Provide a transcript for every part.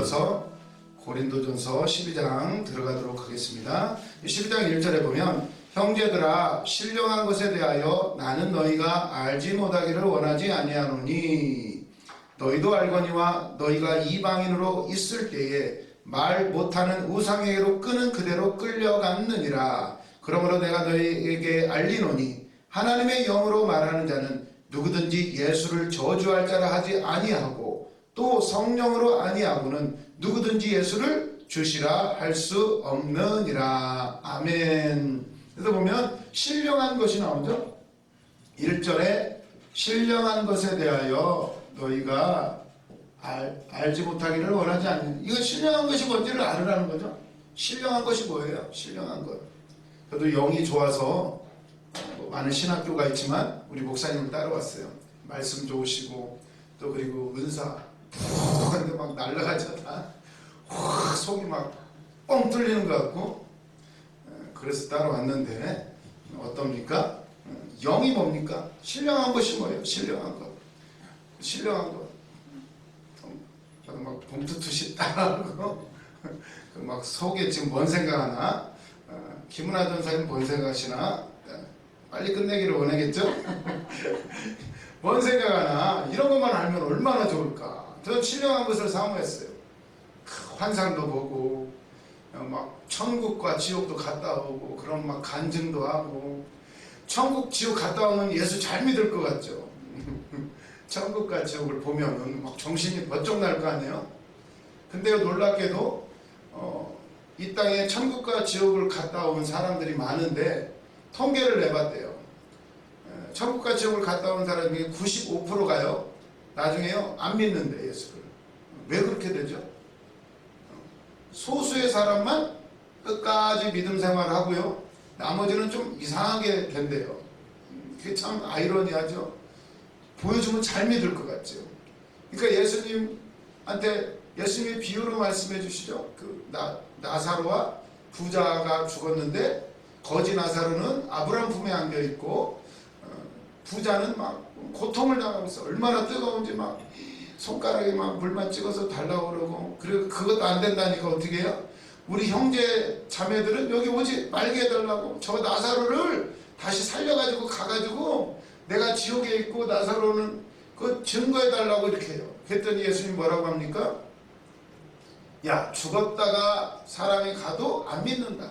이어서 고린도전서 12장 들어가도록 하겠습니다. 12장 1절에 보면 형제들아 신령한 것에 대하여 나는 너희가 알지 못하기를 원하지 아니하노니 너희도 알거니와 너희가 이방인으로 있을 때에 말 못하는 우상에게로 끄는 그대로 끌려갔느니라. 그러므로 내가 너희에게 알리노니 하나님의 영으로 말하는 자는 누구든지 예수를 저주할 자라 하지 아니하고 또 성령으로 아니하고는 누구든지 예수를 주시라 할 수 없느니라. 아멘. 그래서 보면 신령한 것이 나오죠. 1절에 신령한 것에 대하여 너희가 알지 못하기를 원하지 않는, 이거 신령한 것이 뭔지를 알으라는 거죠. 신령한 것이 뭐예요? 신령한 것. 저도 영이 좋아서 많은 신학교가 있지만 우리 목사님을 따라왔어요. 말씀 좋으시고 또 그리고 은사 근데 막 날라가잖아. 확 속이 막 뻥 뚫리는 것 같고. 그래서 따라왔는데 어떻습니까? 영이 뭡니까? 신령한 것이 뭐예요? 신령한 것. 신령한 것. 저도 막 봉투투시 따라하고 막 속에 지금 뭔 생각하나? 김은하 전사님 뭔 생각하시나? 빨리 끝내기를 원하겠죠? 뭔 생각하나? 이런 것만 알면 얼마나 좋을까? 저는 신령한 것을 사모했어요. 환상도 보고 막 천국과 지옥도 갔다 오고 그런 막 간증도 하고. 천국 지옥 갔다 오면 예수 잘 믿을 것 같죠? 천국과 지옥을 보면은 막 정신이 번쩍 날 거 아니에요? 근데요, 놀랍게도 이 땅에 천국과 지옥을 갔다 온 사람들이 많은데 통계를 내봤대요. 천국과 지옥을 갔다 온 사람 중에 95%가요 나중에요 안 믿는데, 예수를. 왜 그렇게 되죠? 소수의 사람만 끝까지 믿음 생활을 하고요, 나머지는 좀 이상하게 된대요. 그게 참 아이러니하죠. 보여주면 잘 믿을 것 같죠. 그러니까 예수님한테 예수님이 비유로 말씀해 주시죠. 그 나사로와 부자가 죽었는데 거지 나사로는 아브라함 품에 안겨 있고 부자는 막 고통을 당하고 있어. 얼마나 뜨거운지 막 손가락에 막 물만 찍어서 달라고 그러고. 그리고 그것도 안 된다니까 어떻게 해요? 우리 형제 자매들은 여기 오지 말게 해달라고, 저 나사로를 다시 살려가지고 가가지고 내가 지옥에 있고 나사로는 그 증거해달라고 이렇게 해요. 그랬더니 예수님 뭐라고 합니까? 야, 죽었다가 사람이 가도 안 믿는다.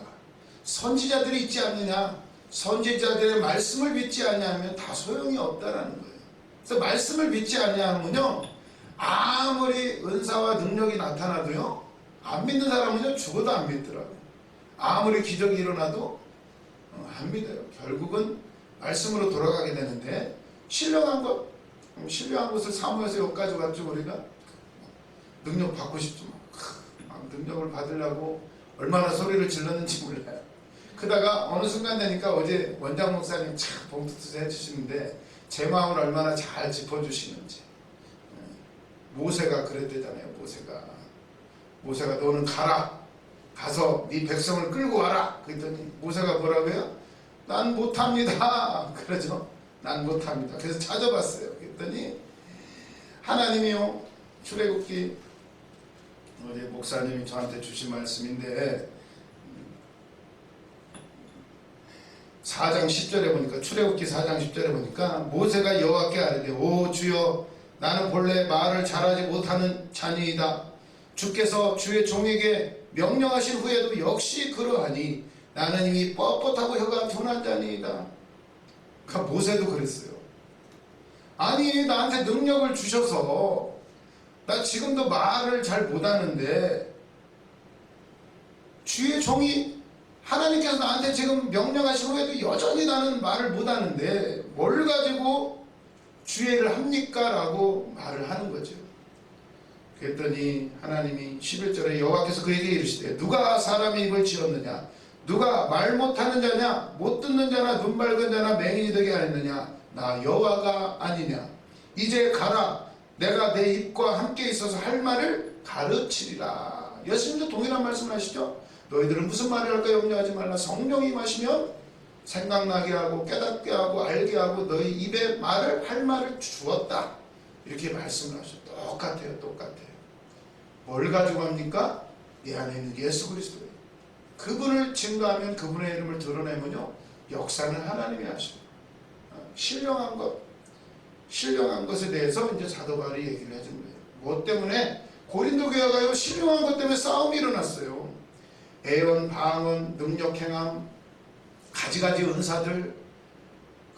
선지자들이 있지 않느냐? 선지자들의 말씀을 믿지 않냐면 다 소용이 없다라는 거예요. 그래서 말씀을 믿지 않냐면요, 아무리 은사와 능력이 나타나도요, 안 믿는 사람은요 죽어도 안 믿더라고요. 아무리 기적이 일어나도 안 믿어요. 결국은 말씀으로 돌아가게 되는데, 신령한 것을 사모해서 여기까지 왔죠. 우리가 능력 받고 싶죠. 막 능력을 받으려고 얼마나 소리를 질렀는지 몰라요. 그러다가 어느 순간 되니까, 어제 원장 목사님 참 봉투투 해주시는데 제 마음을 얼마나 잘 짚어주시는지. 모세가 그랬대잖아요. 모세가 너는 가서 네 백성을 끌고 와라. 그랬더니 모세가 뭐라고요? 난 못합니다. 그러죠. 난 못합니다. 그래서 찾아봤어요. 그랬더니 하나님이요, 출애굽기, 어제 목사님이 저한테 주신 말씀인데 4장 10절에 보니까, 출애굽기 4장 10절에 보니까 모세가 여호와께 아뢰되 오 주여, 나는 본래 말을 잘하지 못하는 자니이다. 주께서 주의 종에게 명령하신 후에도 역시 그러하니 나는 이미 뻣뻣하고 혀가 둔한 자니이다. 그러니까 모세도 그랬어요. 아니, 나한테 능력을 주셔서 나 지금도 말을 잘 못하는데, 주의 종이 하나님께서 나한테 지금 명령하신 후에도 여전히 나는 말을 못하는데 뭘 가지고 주의를 합니까? 라고 말을 하는 거죠. 그랬더니 하나님이 11절에 여호와께서 그에게 이르시되 누가 사람의 입을 지었느냐? 누가 말 못하는 자냐? 못 듣는 자나 눈 밝은 자나 맹인이 되게 하였느냐? 나 여호와가 아니냐? 이제 가라. 내가 내 입과 함께 있어서 할 말을 가르치리라. 예수님도 동일한 말씀을 하시죠. 너희들은 무슨 말을 할까 염려하지 말라. 성령이 임하시면 생각나게 하고 깨닫게 하고 알게 하고 너희 입에 할 말을 주었다. 이렇게 말씀을 하셔. 똑같아요. 뭘 가지고 합니까? 내 안에 있는 예수 그리스도예요. 그분을 증거하면, 그분의 이름을 드러내면요, 역사는 하나님이 하십니다. 신령한 것에 대해서 이제 사도 바울이 얘기를 해준 거예요. 뭐 때문에? 고린도 교회가요, 신령한 것 때문에 싸움이 일어났어요. 애언, 방언, 능력 행함, 가지가지 은사들,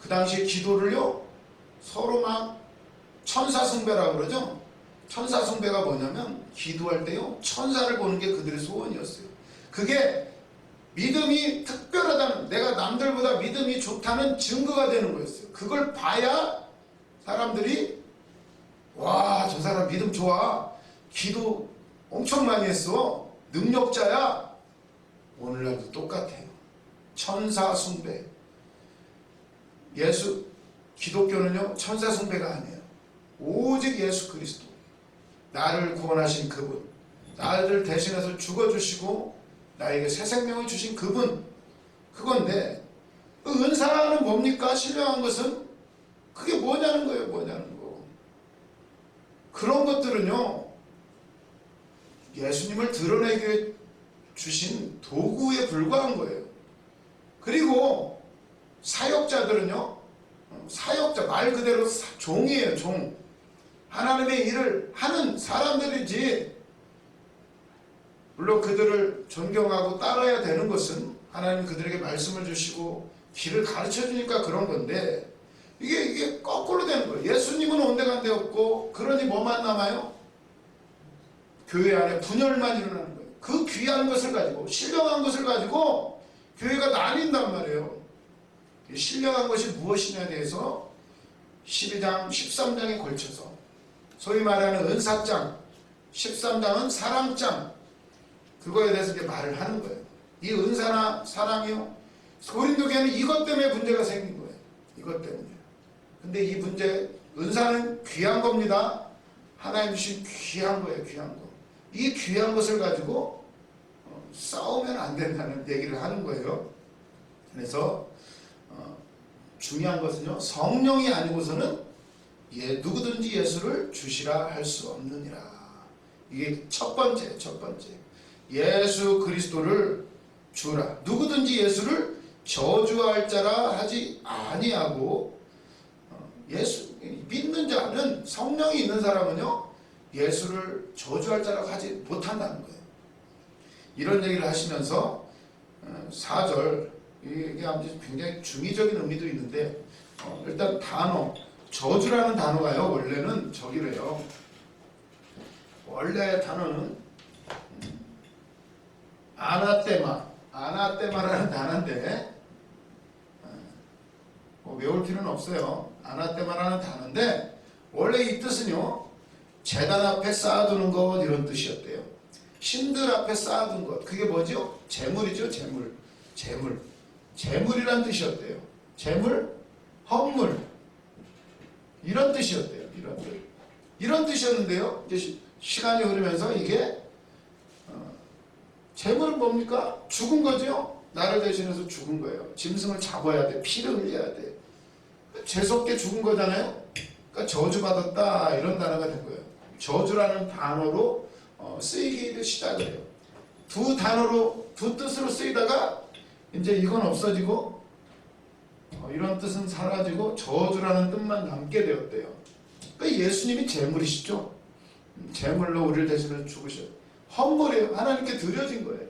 그 당시에 기도를요, 서로 막 천사숭배라고 그러죠. 천사숭배가 뭐냐면, 기도할 때요, 천사를 보는 게 그들의 소원이었어요. 그게 믿음이 특별하다는, 내가 남들보다 믿음이 좋다는 증거가 되는 거였어요. 그걸 봐야 사람들이, 와, 저 사람 믿음 좋아, 기도 엄청 많이 했어, 능력자야. 오늘날도 똑같아요. 천사 숭배. 기독교는요, 천사 숭배가 아니에요. 오직 예수 그리스도, 나를 구원하신 그분, 나를 대신해서 죽어주시고 나에게 새 생명을 주신 그분, 그건데, 그 은사는 뭡니까? 신령한 것은 그게 뭐냐는 거예요. 뭐냐는 거. 그런 것들은요, 예수님을 드러내기 위해 주신 도구에 불과한 거예요. 그리고 사역자들은요, 사역자, 말 그대로 종이에요. 종. 하나님의 일을 하는 사람들이지, 물론 그들을 존경하고 따라야 되는 것은 하나님 그들에게 말씀을 주시고 길을 가르쳐 주니까 그런 건데, 이게 거꾸로 되는 거예요. 예수님은 온데간데 없고, 그러니 뭐만 남아요? 교회 안에 분열만 일어나는 거예요. 그 귀한 것을 가지고, 신령한 것을 가지고 교회가 나뉜단 말이에요. 신령한 것이 무엇이냐에 대해서 12장, 13장에 걸쳐서 소위 말하는 은사장, 13장은 사랑장, 그거에 대해서 이제 말을 하는 거예요. 이 은사나 사랑이요, 고린도 교회는 이것 때문에 문제가 생긴 거예요. 이것 때문에. 근데 이 문제, 은사는 귀한 겁니다. 하나님 주신 귀한 거예요. 귀한 거. 이 귀한 것을 가지고 싸우면 안 된다는 얘기를 하는 거예요. 그래서 중요한 것은요, 성령이 아니고서는 누구든지 예수를 주시라 할 수 없느니라. 이게 첫 번째. 예수 그리스도를 주라. 누구든지 예수를 저주할 자라 하지 아니하고, 예수 믿는 자는, 성령이 있는 사람은요, 예수를 저주할 자라고 하지 못한다는 거예요. 이런 얘기를 하시면서 4절, 이게 아주 굉장히 중의적인 의미도 있는데, 일단 단어, 저주라는 단어가요, 원래는 저기래요. 원래 단어는 아나테마라는 단어인데, 뭐 외울 필요는 없어요. 아나테마라는 단어인데, 원래 이 뜻은요, 제단 앞에 쌓아두는 것, 이런 뜻이었대요. 신들 앞에 쌓아둔 것, 그게 뭐죠? 재물이죠. 재물이란 뜻이었대요. 재물, 헌물, 이런 뜻이었대요. 이런 뜻이었는데요, 이제 시간이 흐르면서 이게 재물은 뭡니까? 죽은 거죠. 나를 대신해서 죽은 거예요. 짐승을 잡아야 돼. 피를 흘려야 돼. 죄송하게 죽은 거잖아요. 그러니까 저주받았다, 이런 단어가 된 거예요. 저주라는 단어로 쓰이기를 시작을 해요. 두 뜻으로 쓰이다가 이제 이건 없어지고 이런 뜻은 사라지고 저주라는 뜻만 남게 되었대요. 그러니까 예수님이 재물이시죠. 재물로 우리를 대신해서 죽으셔요. 헌물이에요. 하나님께 드려진 거예요.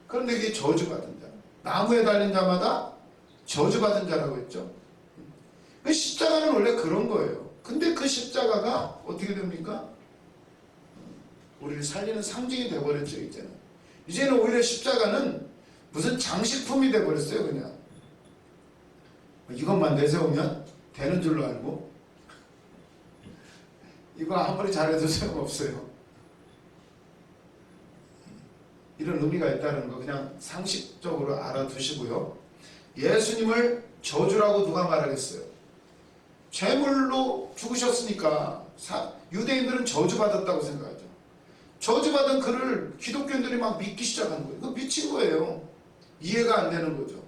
그런데 이게 저주받은 자, 나무에 달린 자마다 저주받은 자라고 했죠. 십자가는 원래 그런 거예요. 근데 그 십자가가 어떻게 됩니까? 우리를 살리는 상징이 되어버렸죠. 이제는 오히려 십자가는 무슨 장식품이 되어버렸어요. 그냥 이것만 내세우면 되는 줄로 알고, 이거 아무리 잘해도 소용없어요. 이런 의미가 있다는 거 그냥 상식적으로 알아두시고요. 예수님을 저주라고 누가 말하겠어요? 재물로 죽으셨으니까 유대인들은 저주받았다고 생각하죠. 저주받은 그를 기독교인들이 막 믿기 시작한 거예요. 그거 미친 거예요. 이해가 안 되는 거죠.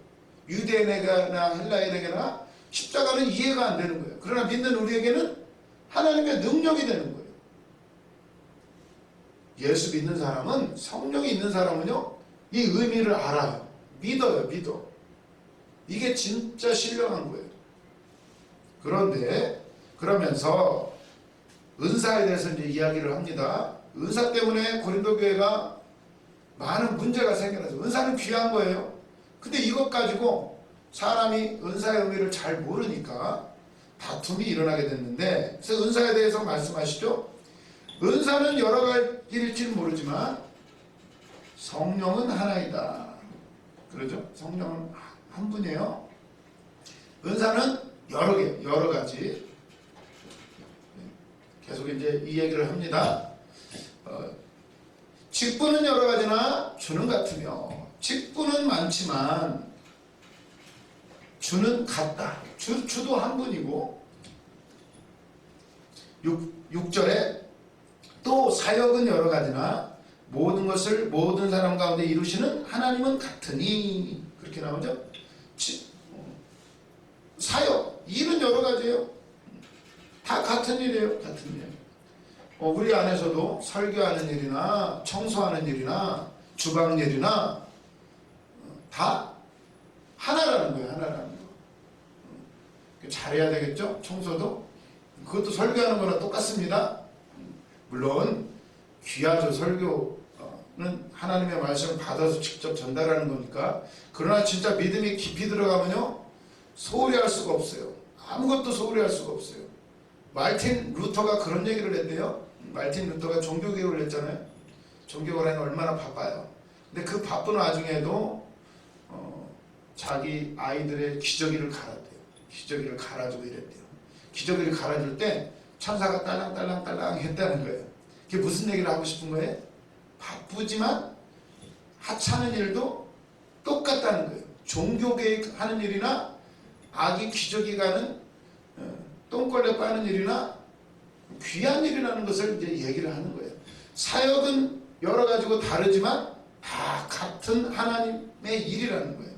유대인에게나 헬라인에게나 십자가는 이해가 안 되는 거예요. 그러나 믿는 우리에게는 하나님의 능력이 되는 거예요. 예수 믿는 사람은, 성령이 있는 사람은요, 이 의미를 알아요. 믿어요, 믿어. 이게 진짜 신령한 거예요. 그런데 그러면서 은사에 대해서 이제 이야기를 합니다. 은사 때문에 고린도 교회가 많은 문제가 생겨나서, 은사는 귀한 거예요. 근데 이것 가지고 사람이 은사의 의미를 잘 모르니까 다툼이 일어나게 됐는데, 그래서 은사에 대해서 말씀하시죠. 은사는 여러 가지일지는 모르지만 성령은 하나이다. 그러죠? 성령은 한 분이에요. 은사는 여러 가지. 계속 이제 이 얘기를 합니다. 직분은 여러 가지나 주는 같으며, 직분은 많지만 주는 같다. 주도 한 분이고, 6절에 또 사역은 여러 가지나 모든 것을 모든 사람 가운데 이루시는 하나님은 같으니, 그렇게 나오죠. 사역, 일은 여러 가지예요. 다 같은 일이에요. 같은 일. 우리 안에서도 설교하는 일이나 청소하는 일이나 주방 일이나 다 하나라는 거예요. 하나라는 거. 잘해야 되겠죠? 청소도. 그것도 설교하는 거랑 똑같습니다. 물론 귀하죠. 설교는 하나님의 말씀을 받아서 직접 전달하는 거니까. 그러나 진짜 믿음이 깊이 들어가면요, 소홀히 할 수가 없어요. 아무것도 소홀히 할 수가 없어요. 마르틴 루터가 그런 얘기를 했대요. 마르틴 루터가 종교개혁을 했잖아요. 종교개혁을 하면 얼마나 바빠요. 근데 그 바쁜 와중에도 자기 아이들의 기저귀를 갈았대요. 기저귀를 갈아주고 이랬대요. 기저귀를 갈아줄 때 천사가 딸랑딸랑 했다는 거예요. 그게 무슨 얘기를 하고 싶은 거예요? 바쁘지만 하찮은 일도 똑같다는 거예요. 종교개혁 하는 일이나 아기 기저귀 가는 똥걸레 빠는 일이나 귀한 일이라는 것을 이제 얘기를 하는 거예요. 사역은 여러 가지고 다르지만 다 같은 하나님의 일이라는 거예요.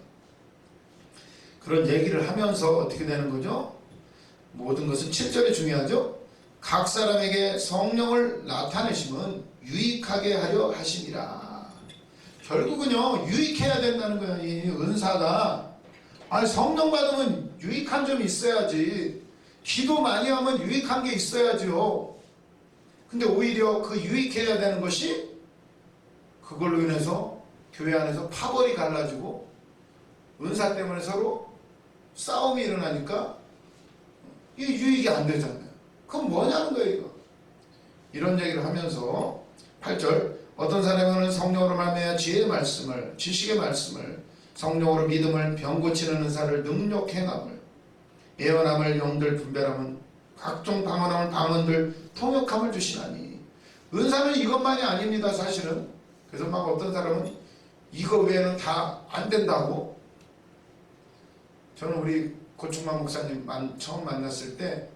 그런 얘기를 하면서 어떻게 되는 거죠? 모든 것은 7절이 중요하죠. 각 사람에게 성령을 나타내심은 유익하게 하려 하심이라. 결국은요, 유익해야 된다는 거예요. 이 은사가. 아니, 성령 받으면 유익한 점이 있어야지. 기도 많이 하면 유익한 게 있어야지요. 근데 오히려 그 유익해야 되는 것이, 그걸로 인해서 교회 안에서 파벌이 갈라지고 은사 때문에 서로 싸움이 일어나니까 이게 유익이 안 되잖아요. 그럼 뭐냐는 거예요, 이거. 이런 얘기를 하면서 8절, 어떤 사람은 성령으로 말미암아 지혜의 말씀을, 지식의 말씀을, 성령으로 믿음을, 병 고치는 은사를, 능력 행함을, 예언함을, 영들 분별함은, 각종 방언함을, 방언들 통역함을 주시나니. 은사는 이것만이 아닙니다, 사실은. 그래서 막 어떤 사람은 이거 외에는 다 안 된다고. 저는 우리 고충만 목사님 처음 만났을 때,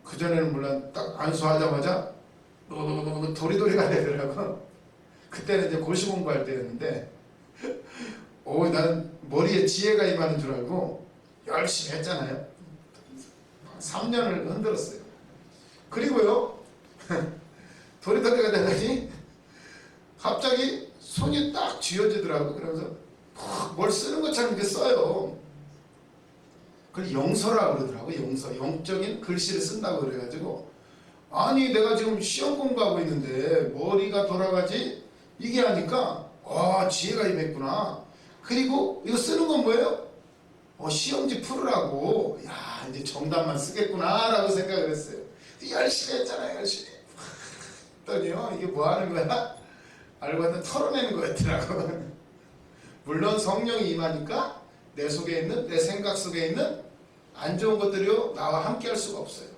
그전에는 물론 딱 안수하자마자 도리도리가 되더라고. 그때는 이제 고시 공부할 때였는데, 나는 머리에 지혜가 임하는 줄 알고 열심히 했잖아요. 3년을 흔들었어요. 그리고요, 도리도리가 되더니 갑자기 손이 딱 쥐어지더라고. 그러면서 뭘 쓰는 것처럼 이렇게 써요. 그걸 영서라고 그러더라고. 영서, 영적인 글씨를 쓴다고 그래가지고, 아니 내가 지금 시험 공부하고 있는데 머리가 돌아가지? 이게 하니까 지혜가 임했구나. 그리고 이거 쓰는 건 뭐예요? 시험지 풀으라고. 야, 이제 정답만 쓰겠구나 라고 생각을 했어요. 열심히 했잖아요. 열심히 했더니요, 이게 뭐 하는 거야? 알고 봤더니 털어내는 거였더라고. 물론 성령이 임하니까 내 속에 있는, 내 생각 속에 있는 안 좋은 것들이요, 나와 함께 할 수가 없어요.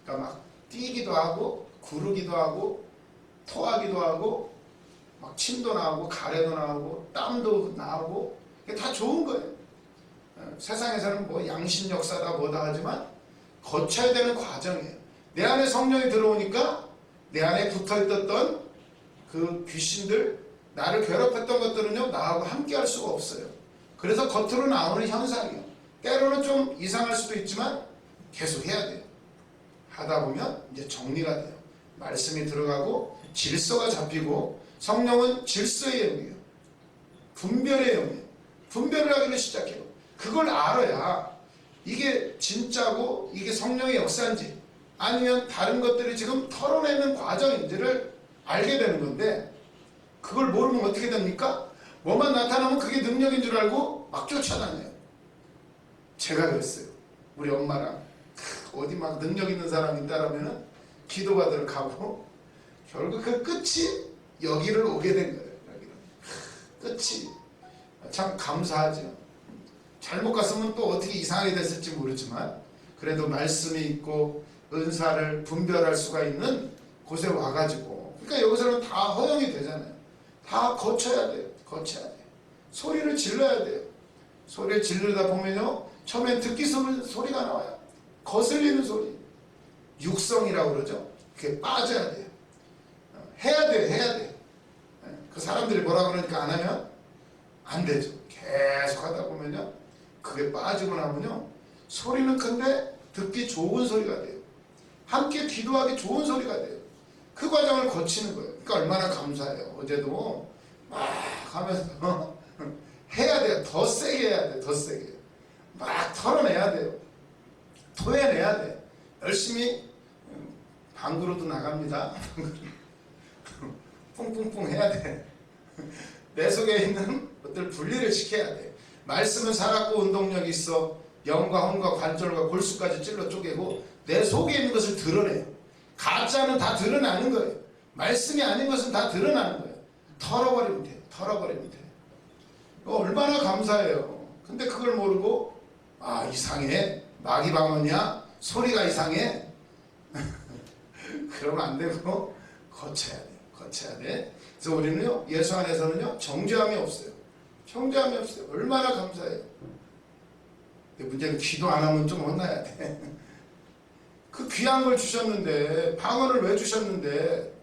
그러니까 막 뛰기도 하고 구르기도 하고 토하기도 하고 막 침도 나오고 가래도 나오고 땀도 나오고, 이게 다 좋은 거예요. 세상에서는 뭐 양심 역사다 뭐다 하지만 거쳐야 되는 과정이에요. 내 안에 성령이 들어오니까 내 안에 붙어있던 그 귀신들, 나를 괴롭혔던 것들은요, 나하고 함께 할 수가 없어요. 그래서 겉으로 나오는 현상이에요. 때로는 좀 이상할 수도 있지만 계속 해야 돼요. 하다 보면 이제 정리가 돼요. 말씀이 들어가고 질서가 잡히고 성령은 질서의 영이에요. 분별의 영이에요. 분별을 하기를 시작해요. 그걸 알아야 이게 진짜고 이게 성령의 역사인지 아니면 다른 것들이 지금 털어내는 과정인지를 알게 되는 건데 그걸 모르면 어떻게 됩니까? 뭐만 나타나면 그게 능력인 줄 알고 막 쫓아다녀요. 제가 그랬어요. 우리 엄마랑 어디 막 능력 있는 사람이 있다라면은 기도받으러 가고 결국 그 끝이 여기를 오게 된 거예요. 여기를. 끝이 참 감사하죠. 잘못 갔으면 또 어떻게 이상하게 됐을지 모르지만 그래도 말씀이 있고 은사를 분별할 수가 있는 곳에 와가지고 그러니까 여기서는 다 허용이 되잖아요. 다 거쳐야 돼요. 거쳐야 돼요. 소리를 질러야 돼요. 소리를 지르다 보면요 처음엔 듣기 소리가 나와요. 거슬리는 소리. 육성이라고 그러죠. 그게 빠져야 돼요. 해야 돼요. 해야 돼요. 그 사람들이 뭐라 그러니까 안 하면 안 되죠. 계속 하다 보면요 그게 빠지고 나면요 소리는 큰데 듣기 좋은 소리가 돼요. 함께 기도하기 좋은 소리가 돼요. 그 과정을 거치는 거예요. 그러니까 얼마나 감사해요. 어제도 막 하면서 해야 돼요. 더 세게 해야 돼요. 더 세게. 막 털어내야 돼요. 토해내야 돼. 열심히 방구로도 나갑니다. 뿡뿡뿡 해야 돼. 내 속에 있는 것들 분리를 시켜야 돼. 말씀은 살았고 운동력이 있어 영과 혼과 관절과 골수까지 찔러 쪼개고 내 속에 있는 것을 드러내요. 가짜는 다 드러나는 거예요. 말씀이 아닌 것은 다 드러나는 거예요. 털어버리면 돼요. 털어버리면 돼요. 얼마나 감사해요. 근데 그걸 모르고 아 이상해. 마귀 방언이야. 소리가 이상해. 그러면 안 되고 거쳐야 돼요. 거쳐야 돼. 그래서 우리는요 예수 안에서는요 정죄함이 없어요. 정죄함이 없어요. 얼마나 감사해요. 근데 문제는 기도 안 하면 좀 혼나야 돼. 그 귀한 걸 주셨는데 방언을 왜 주셨는데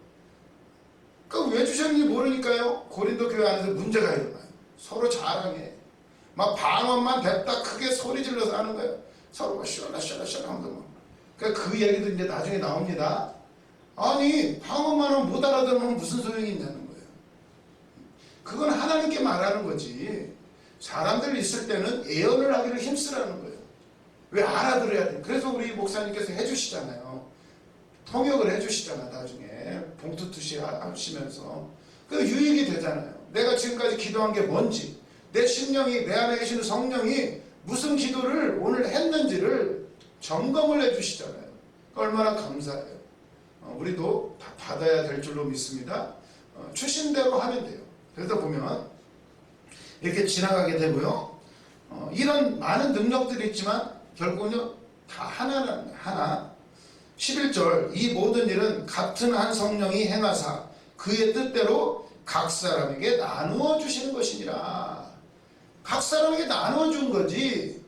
그 왜 주셨는지 모르니까요 고린도 교회 안에서 문제가 일어나요. 서로 자랑해. 막 방언만 뱉다 크게 소리 질러서 하는 거예요. 서로 막 시원하시원하시원 하면서 막. 그러니까 그 얘기도 이제 나중에 나옵니다. 아니 방언만 하면 못 알아들으면 무슨 소용이 있냐는 거예요. 그건 하나님께 말하는 거지. 사람들 있을 때는 예언을 하기를 힘쓰라는 거예요. 왜 알아들어야 돼. 그래서 우리 목사님께서 해주시잖아요. 통역을 해주시잖아 나중에 봉투투시 하시면서 그 유익이 되잖아요. 내가 지금까지 기도한 게 뭔지 내 심령이 내 안에 계시는 성령이 무슨 기도를 오늘 했는지를 점검을 해주시잖아요. 얼마나 감사해요. 우리도 다 받아야 될 줄로 믿습니다. 주신 대로 하면 돼요. 그러다 보면 이렇게 지나가게 되고요. 이런 많은 능력들이 있지만 결국은요 다 하나는 하나. 11절 이 모든 일은 같은 한 성령이 행하사 그의 뜻대로 각 사람에게 나누어 주시는 것이니라. 각 사람에게 나누어 준 거지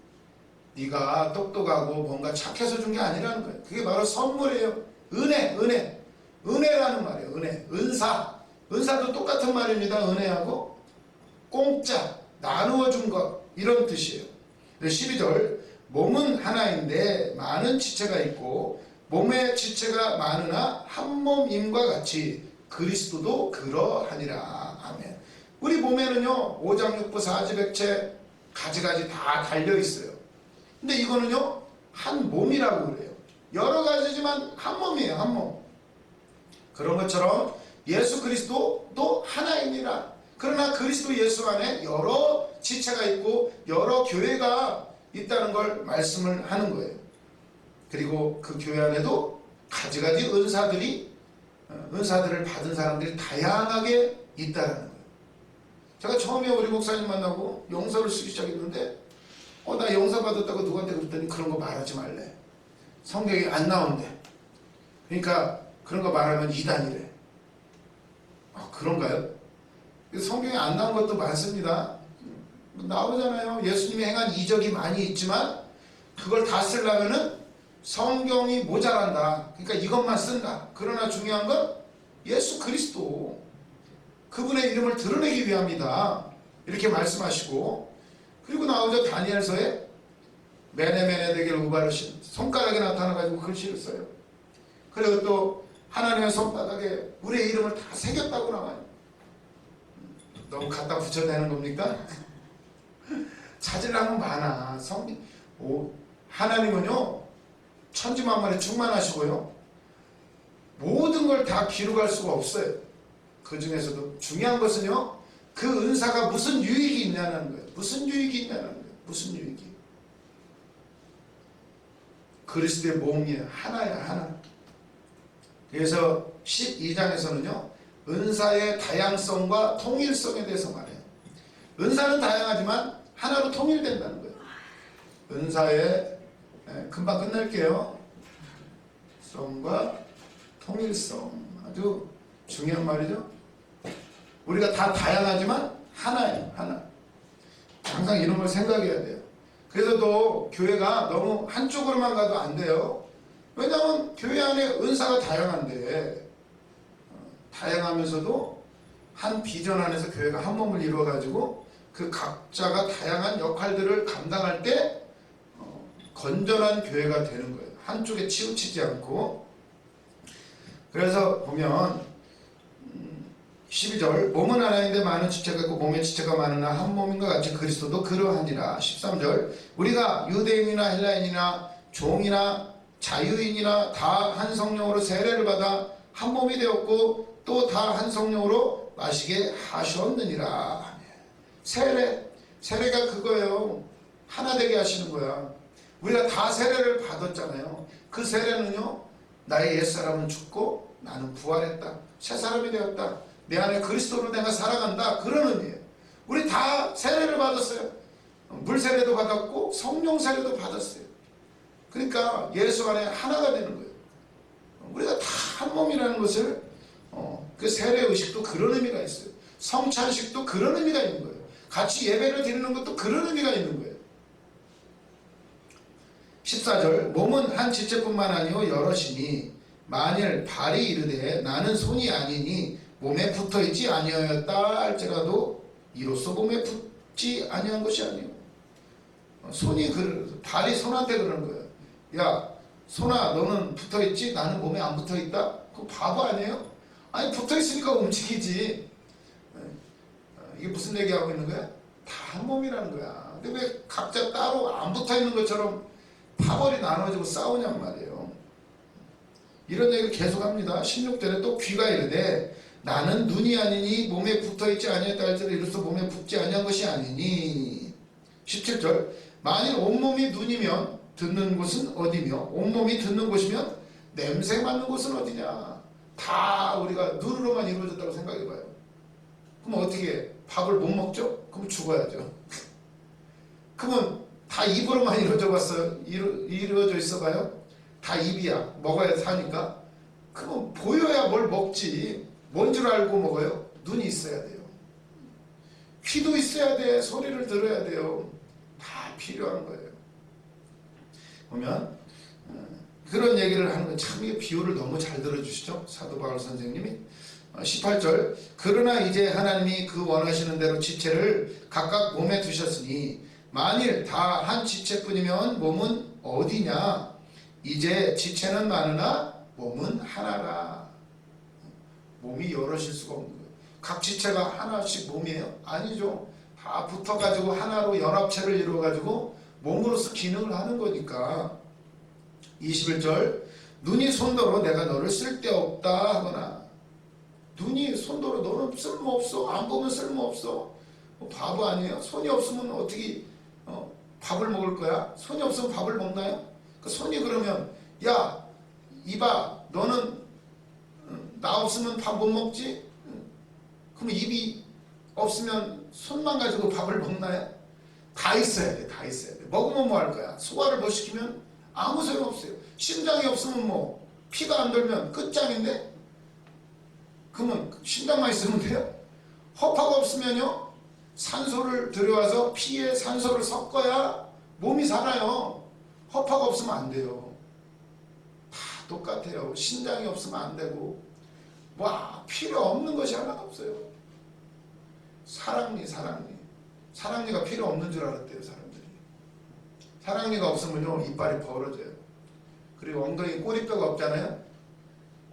네가 똑똑하고 뭔가 착해서 준 게 아니라는 거예요. 그게 바로 선물이에요. 은혜라는 말이에요. 은사도 똑같은 말입니다. 은혜하고 공짜 나누어 준 것 이런 뜻이에요. 12절 몸은 하나인데 많은 지체가 있고 몸의 지체가 많으나 한 몸임과 같이 그리스도도 그러하니라. 아멘. 우리 몸에는요 오장육부 사지백체 가지가지 다 달려있어요. 근데 이거는요 한 몸이라고 그래요. 여러 가지지만 한 몸이에요. 한 몸. 그런 것처럼 예수 그리스도도 하나입니다. 그러나 그리스도 예수 안에 여러 지체가 있고 여러 교회가 있다는 걸 말씀을 하는 거예요. 그리고 그 교회 안에도 가지가지 은사들을 받은 사람들이 다양하게 있다는 거예요. 제가 처음에 우리 목사님 만나고 용서를 쓰기 시작했는데 나 용서 받았다고 누구한테 그랬더니 그런 거 말하지 말래. 성경에 안 나온대. 그러니까 그런 거 말하면 이단이래. 그런가요? 성경에 안 나온 것도 많습니다. 나오잖아요. 예수님이 행한 이적이 많이 있지만 그걸 다 쓰려면은 성경이 모자란다. 그러니까 이것만 쓴다. 그러나 중요한 건 예수 그리스도 그분의 이름을 드러내기 위함이다. 이렇게 말씀하시고 그리고 나오죠. 다니엘서에 메네메네 되길 우바르신 손가락에 나타나가지고 글씨를 써요. 그리고 또 하나님의 손바닥에 우리의 이름을 다 새겼다고 나와요. 너무 갖다 붙여내는 겁니까? 찾으려면 많아. 하나님은요 천지만물에 충만하시고요 모든 걸 다 기록할 수가 없어요. 그 중에서도 중요한 것은요 그 은사가 무슨 유익이 있냐는 거예요. 무슨 유익이 있냐는 거예요. 무슨 유익이. 그리스도의 몸이에요. 하나야 하나. 그래서 12장에서는요 은사의 다양성과 통일성에 대해서 말해요. 은사는 다양하지만 하나로 통일된다는 거예요. 은사의 금방 끝낼게요. 성과 통일성 아주 중요한 말이죠. 우리가 다 다양하지만 하나예요. 하나. 항상 이런 걸 생각해야 돼요. 그래서 또 교회가 너무 한쪽으로만 가도 안 돼요. 왜냐하면 교회 안에 은사가 다양한데 다양하면서도 한 비전 안에서 교회가 한 몸을 이루어가지고 그 각자가 다양한 역할들을 감당할 때 건전한 교회가 되는 거예요. 한쪽에 치우치지 않고. 그래서 보면 12절 몸은 하나인데 많은 지체가 있고 몸의 지체가 많으나 한 몸인과 같이 그리스도도 그러하니라. 13절 우리가 유대인이나 헬라인이나 종이나 자유인이나 다 한 성령으로 세례를 받아 한 몸이 되었고 또 다 한 성령으로 마시게 하셨느니라. 세례가 그거예요. 하나 되게 하시는 거야. 우리가 다 세례를 받았잖아요. 그 세례는요 나의 옛사람은 죽고 나는 부활했다. 새 사람이 되었다. 내 안에 그리스도로 내가 살아간다. 그런 의미예요. 우리 다 세례를 받았어요. 물 세례도 받았고 성령 세례도 받았어요. 그러니까 예수 안에 하나가 되는 거예요. 우리가 다 한 몸이라는 것을 그 세례 의식도 그런 의미가 있어요. 성찬식도 그런 의미가 있는 거예요. 같이 예배를 드리는 것도 그런 의미가 있는 거예요. 14절 몸은 한 지체뿐만 아니요 여럿이니 만일 발이 이르되 나는 손이 아니니 몸에 붙어있지 아니하였다 할지라도 이로써 몸에 붙지 아니한 것이 아니요. 발이 손한테 그러는 거예요. 야 손아 너는 붙어있지 나는 몸에 안 붙어있다? 그거 바보 아니에요? 아니 붙어있으니까 움직이지. 이게 무슨 얘기하고 있는 거야? 다 한 몸이라는 거야. 근데 왜 각자 따로 안 붙어있는 것처럼 파벌이 나눠지고 싸우냔 말이에요. 이런 얘기를 계속합니다. 16절에 또 귀가 이르되 나는 눈이 아니니 몸에 붙어있지 아니했다 할지라도 이로써 몸에 붙지 아니한 것이 아니니. 17절 만일 온몸이 눈이면 듣는 곳은 어디며 온몸이 듣는 곳이면 냄새 맡는 곳은 어디냐. 다 우리가 눈으로만 이루어졌다고 생각해봐요. 그럼 어떻게 해? 밥을 못 먹죠? 그럼 죽어야죠. 그러면 다 입으로만 이루어져 있어봐요? 다 입이야. 먹어야 사니까. 그럼 보여야 뭘 먹지. 뭔 줄 알고 먹어요? 눈이 있어야 돼요. 귀도 있어야 돼. 소리를 들어야 돼요. 다 필요한 거예요. 보면 그런 얘기를 하는 건 참 이게 비유를 너무 잘 들어주시죠. 사도 바울 선생님이 18절 그러나 이제 하나님이 그 원하시는 대로 지체를 각각 몸에 두셨으니 만일 다 한 지체뿐이면 몸은 어디냐. 이제 지체는 많으나 몸은 하나라. 몸이 여럿일 수가 없는 거예요. 각 지체가 하나씩 몸이에요? 아니죠. 다 붙어가지고 하나로 연합체를 이루어가지고 몸으로서 기능을 하는 거니까. 21절 눈이 손도로 내가 너를 쓸데없다 하거나. 눈이 손도로 너는 쓸모없어. 안 보면 쓸모없어. 바보 아니에요? 손이 없으면 어떻게 밥을 먹을 거야? 손이 없으면 밥을 먹나요? 그 손이 그러면 야 이봐 너는 나 없으면 밥 못 먹지? 그럼 입이 없으면 손만 가지고 밥을 먹나요? 다 있어야 돼. 다 있어야 돼. 먹으면 뭐 할 거야? 소화를 못 시키면 아무 소용 없어요. 심장이 없으면 뭐 피가 안 돌면 끝장인데? 그러면 심장만 있으면 돼요? 허파가 없으면요 산소를 들여와서 피에 산소를 섞어야 몸이 살아요. 허파가 없으면 안 돼요. 다 똑같아요. 심장이 없으면 안 되고 필요 없는 것이 하나도 없어요. 사랑니가 필요 없는 줄 알았대요. 사람들이. 사랑니가 없으면요 이빨이 벌어져요. 그리고 엉덩이 꼬리뼈가 없잖아요.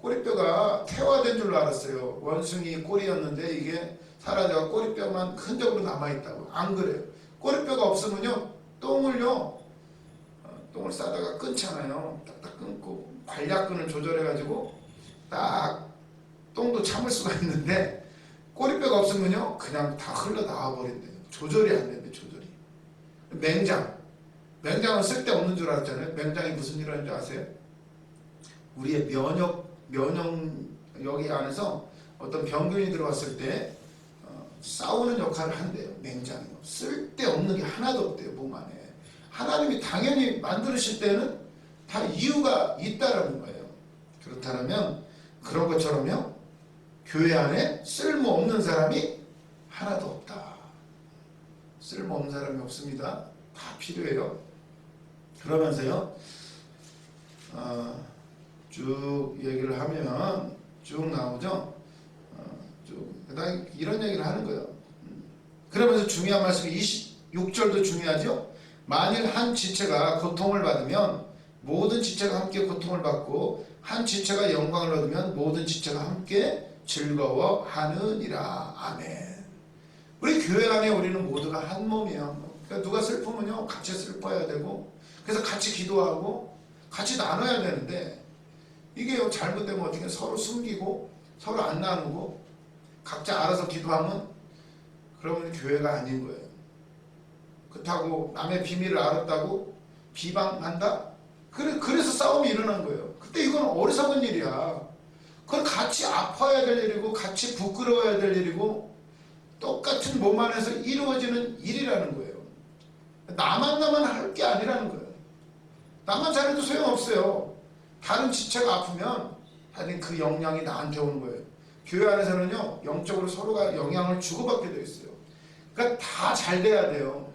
꼬리뼈가 태화된 줄로 알았어요. 원숭이 꼬리였는데 이게 사라져서 꼬리뼈만 흔적으로 남아있다고. 안 그래요. 꼬리뼈가 없으면요, 똥을 싸다가 끊잖아요. 딱딱 끊고 관략근을 조절해가지고 딱 똥도 참을 수가 있는데, 꼬리뼈가 없으면요 그냥 다 흘러나와 버린대요. 조절이 안 된대. 조절이. 맹장은 쓸데없는 줄 알았잖아요. 맹장이 무슨 일을 하는지 아세요? 우리의 면역력이 안에서 어떤 병균이 들어왔을 때 싸우는 역할을 한대요. 맹장이 쓸데없는 게 하나도 없대요. 몸 안에. 하나님이 당연히 만드실 때는 다 이유가 있다라는 거예요. 그렇다면 그런 것처럼요, 교회 안에 쓸모없는 사람이 하나도 없다. 쓸모없는 사람이 없습니다. 다 필요해요. 그러면서요, 쭉 얘기를 하면 쭉 나오죠. 그다음에 이런 얘기를 하는 거예요. 그러면서 중요한 말씀이 26절도 중요하죠. 만일 한 지체가 고통을 받으면 모든 지체가 함께 고통을 받고, 한 지체가 영광을 얻으면 모든 지체가 함께 즐거워하느니라. 아멘. 우리 교회 안에 우리는 모두가 한 몸이에요. 그러니까 누가 슬프면요 같이 슬퍼야 되고, 그래서 같이 기도하고 같이 나눠야 되는데, 이게 잘못되면 어떻게 서로 숨기고 서로 안 나누고 각자 알아서 기도하면, 그러면 교회가 아닌 거예요. 그렇다고 남의 비밀을 알았다고 비방한다? 그래서 싸움이 일어난 거예요. 그때 이건 어리석은 일이야. 그건 같이 아파야 될 일이고 같이 부끄러워야 될 일이고 똑같은 몸 안에서 이루어지는 일이라는 거예요. 나만 할 게 아니라는 거예요. 나만 잘해도 소용없어요. 다른 지체가 아프면 하여튼 그 영향이 나한테 오는 거예요. 교회 안에서는요, 영적으로 서로가 영향을 주고받게 되어 있어요. 그러니까 다 잘 돼야 돼요.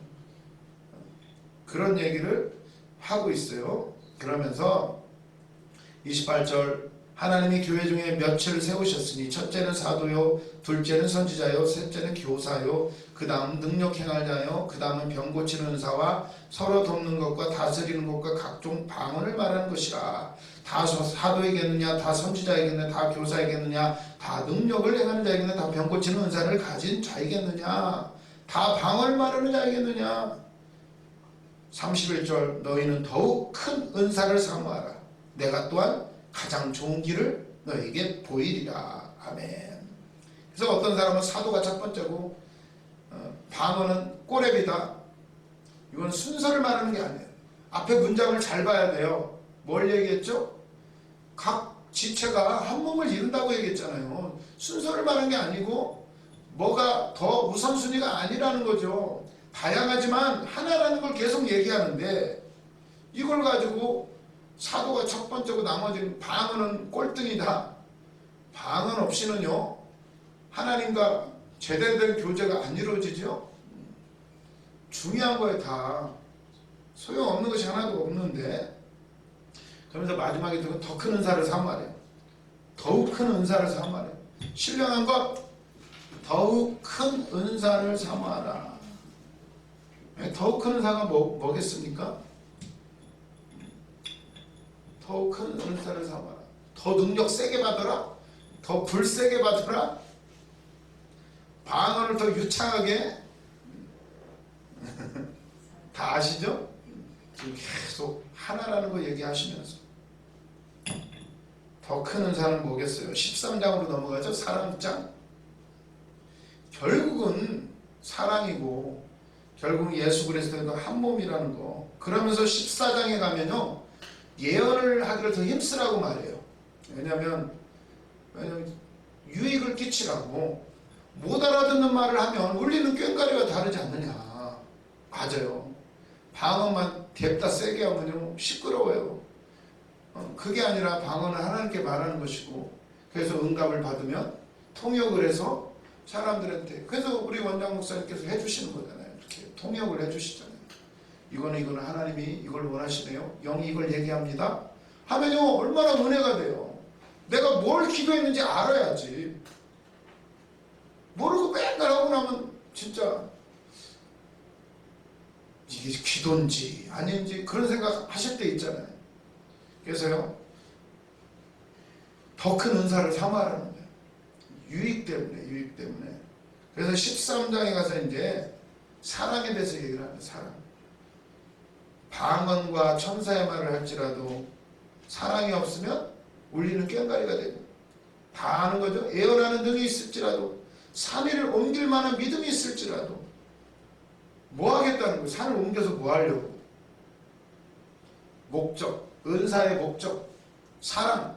그런 얘기를 하고 있어요. 그러면서 28절, 하나님이 교회 중에 몇을 세우셨으니 첫째는 사도요, 둘째는 선지자요, 셋째는 교사요, 그 다음 능력 행할 자요, 그 다음은 병 고치는 은사와 서로 돕는 것과 다스리는 것과 각종 방언을 말하는 것이라. 다 사도에게느냐, 다 선지자에게느냐, 다 교사에게느냐, 다 능력을 행하는 자에게느냐, 다 병 고치는 은사를 가진 자에게느냐, 다 방언을 말하는 자에게느냐. 31절, 너희는 더욱 큰 은사를 사모하라. 내가 또한 가장 좋은 길을 너에게 보이리라. 아멘. 그래서 어떤 사람은 사도가 첫 번째고, 방언은 꼬레비다. 이건 순서를 말하는 게 아니에요. 앞에 문장을 잘 봐야 돼요. 뭘 얘기했죠? 각 지체가 한 몸을 이룬다고 얘기했잖아요. 순서를 말하는 게 아니고 뭐가 더 우선순위가 아니라는 거죠. 다양하지만 하나라는 걸 계속 얘기하는데, 이걸 가지고 사도가 첫 번째고 나머지는 방언은 꼴등이다. 방언 없이는요 하나님과 제대로 된 교제가 안 이루어지죠. 중요한 거에 다 소용없는 것이 하나도 없는데, 그러면서 마지막에 더 큰 은사를 사모하래요. 더욱 큰 은사를 사모하래요. 신령한 것, 더욱 큰 은사를 사모하라. 더욱 큰 은사가 뭐겠습니까? 더욱 큰 은사를 사모하라. 더 능력 세게 받아라. 더 불세게 받아라. 방언을 더 유창하게. 다 아시죠? 지금 계속 하나라는 거 얘기하시면서 더 큰 은사는 뭐겠어요? 13장으로 넘어가죠. 사랑장. 결국은 사랑이고 결국 예수 그리스도가 한 몸이라는 거. 그러면서 14장에 가면요 예언을 하기를 더 힘쓰라고 말해요. 왜냐하면 유익을 끼치라고. 못 알아듣는 말을 하면 울리는 꽹과리와 다르지 않느냐. 맞아요. 방언만 냅다 세게 하면요 시끄러워요. 그게 아니라 방언을 하나님께 말하는 것이고, 그래서 응답을 받으면 통역을 해서 사람들한테, 그래서 우리 원장 목사님께서 해주시는 거잖아요. 이렇게 통역을 해주시잖아요. 이거는 하나님이 이걸 원하시네요. 영이 이걸 얘기합니다. 하면요 얼마나 은혜가 돼요. 내가 뭘 기도했는지 알아야지. 모르고 맨날 하고 나면 진짜 이게 기도인지 아닌지 그런 생각 하실 때 있잖아요. 그래서요 더 큰 은사를 사모하라는 거예요. 유익 때문에. 그래서 13장에 가서 이제 사랑에 대해서 얘기를 하는 사랑. 방언과 천사의 말을 할지라도 사랑이 없으면 울리는 꽹과리가 되고, 다 아는 거죠. 예언하는 능이 있을지라도, 산 위를 옮길 만한 믿음이 있을지라도 뭐 하겠다는 거예요. 산을 옮겨서 뭐 하려고. 목적, 은사의 목적, 사랑,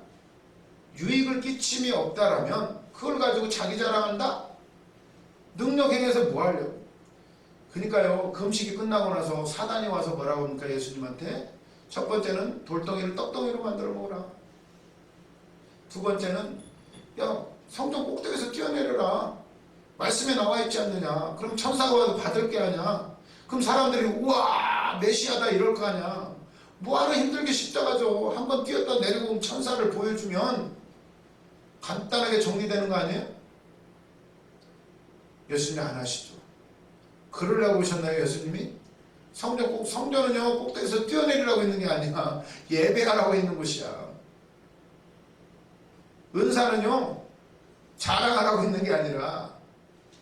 유익을 끼침이 없다라면 그걸 가지고 자기 자랑한다? 능력 행해서 뭐 하려고. 그러니까요, 금식이 끝나고 나서 사단이 와서 뭐라고 합니까? 예수님한테 첫 번째는 돌덩이를 떡덩이로 만들어 먹으라. 두 번째는 야, 성전 꼭대기에서 뛰어내려라. 말씀에 나와 있지 않느냐. 그럼 천사가 와도 받을 게 아니야. 그럼 사람들이 우와 메시아다 이럴 거 아니야. 뭐하러 힘들게 십자가죠. 한번 뛰었다 내리고 천사를 보여주면 간단하게 정리되는 거 아니에요? 예수님이 안 하시죠. 그러려고 오셨나요 예수님이? 성전은요 꼭대기에서 뛰어내리라고 있는 게 아니야. 예배하라고 있는 곳이야. 은사는요 자랑하라고 있는 게 아니라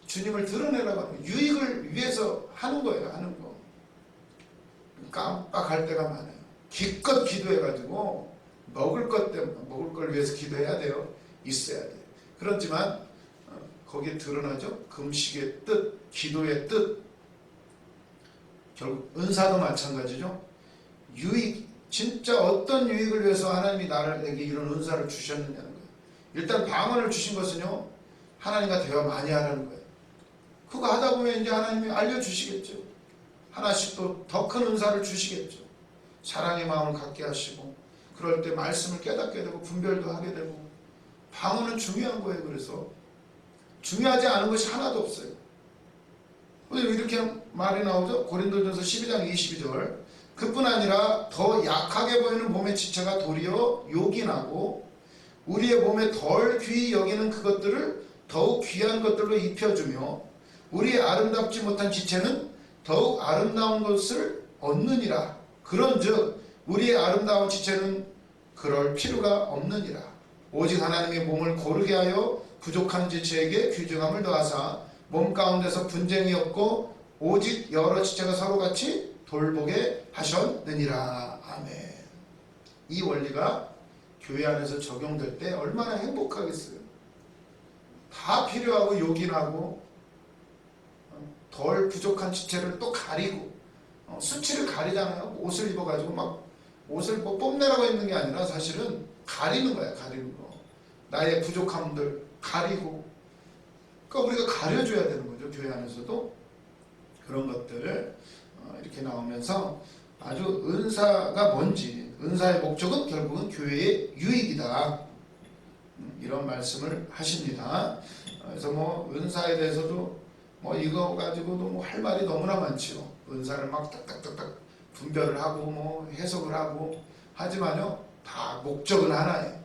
주님을 드러내라고 하는 거예요. 유익을 위해서 하는 거예요. 하는 거. 깜빡할 때가 많아요. 기껏 기도해가지고 먹을 것 때문에, 먹을 걸 위해서 기도해야 돼요. 있어야 돼요. 그렇지만 거기에 드러나죠. 금식의 뜻, 기도의 뜻. 결국 은사도 마찬가지죠. 유익, 진짜 어떤 유익을 위해서 하나님이 나에게 이런 은사를 주셨느냐는 거예요. 일단 방언을 주신 것은요 하나님과 대화 많이 하라는 거예요. 그거 하다 보면 이제 하나님이 알려주시겠죠. 하나씩 또 더 큰 은사를 주시겠죠. 사랑의 마음을 갖게 하시고, 그럴 때 말씀을 깨닫게 되고 분별도 하게 되고. 방언은 중요한 거예요. 그래서 중요하지 않은 것이 하나도 없어요. 왜 이렇게 말이 나오죠? 고린도전서 12장 22절. 그뿐 아니라 더 약하게 보이는 몸의 지체가 도리어 요긴하고 우리의 몸에 덜 귀히 여기는 그것들을 더욱 귀한 것들로 입혀주며 우리의 아름답지 못한 지체는 더욱 아름다운 것을 얻느니라. 그런즉 우리의 아름다운 지체는 그럴 필요가 없느니라. 오직 하나님의 몸을 고르게 하여 부족한 지체에게 귀중함을 더하사 몸 가운데서 분쟁이 없고 오직 여러 지체가 서로같이 돌보게 하셨느니라. 아멘. 이 원리가 교회 안에서 적용될 때 얼마나 행복하겠어요. 다 필요하고 요긴하고 덜 부족한 지체를 또 가리고, 수치를 가리잖아요. 옷을 입어가지고 막 옷을 뭐 뽐내라고 있는 게 아니라 사실은 가리는 거야. 가리는 거. 나의 부족함들 가리고. 그러니까 우리가 가려줘야 되는 거죠. 교회 안에서도 그런 것들 이렇게 나오면서 아주 은사가 뭔지, 은사의 목적은 결국은 교회의 유익이다, 이런 말씀을 하십니다. 그래서 뭐 은사에 대해서도 뭐 이거 가지고도 뭐 할 말이 너무나 많지요. 은사를 막 딱딱딱딱 분별을 하고 뭐 해석을 하고 하지만요, 다 목적은 하나예요.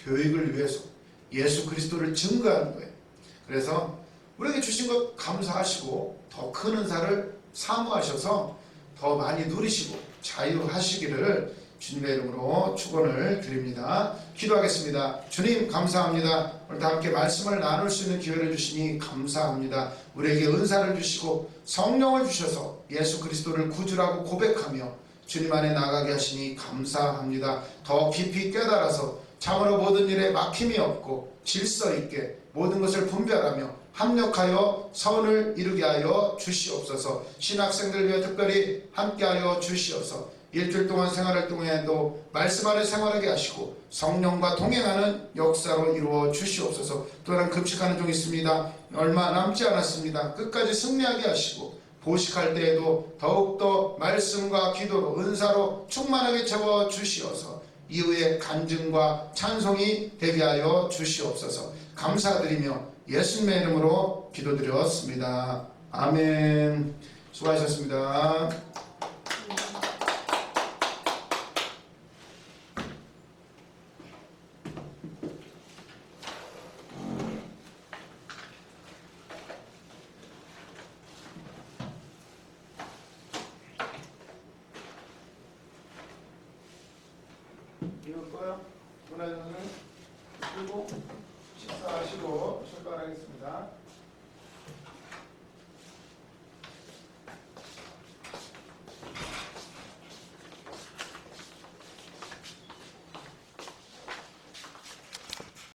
교육을 위해서 예수 그리스도를 증거하는 거예요. 그래서 우리에게 주신 것 감사하시고 더 큰 은사를 사모하셔서 더 많이 누리시고 자유하시기를 주님의 이름으로 축원을 드립니다. 기도하겠습니다. 주님 감사합니다. 오늘 다 함께 말씀을 나눌 수 있는 기회를 주시니 감사합니다. 우리에게 은사를 주시고 성령을 주셔서 예수 그리스도를 구주라고 고백하며 주님 안에 나가게 하시니 감사합니다. 더 깊이 깨달아서 참으로 모든 일에 막힘이 없고 질서 있게 모든 것을 분별하며 합력하여 선을 이루게 하여 주시옵소서. 신학생들 위해 특별히 함께하여 주시옵소서. 일주일 동안 생활할 동안에도 말씀 안에 생활하게 하시고 성령과 동행하는 역사로 이루어 주시옵소서. 또한 금식하는 중 있습니다. 얼마 남지 않았습니다. 끝까지 승리하게 하시고 보식할 때에도 더욱더 말씀과 기도로 은사로 충만하게 채워 주시어서 이후에 간증과 찬송이 되게 하여 주시옵소서. 감사드리며 예수님의 이름으로 기도드렸습니다. 아멘. 수고하셨습니다. 이거 거요? 문화장은 그리고 식사하시고 출발하겠습니다.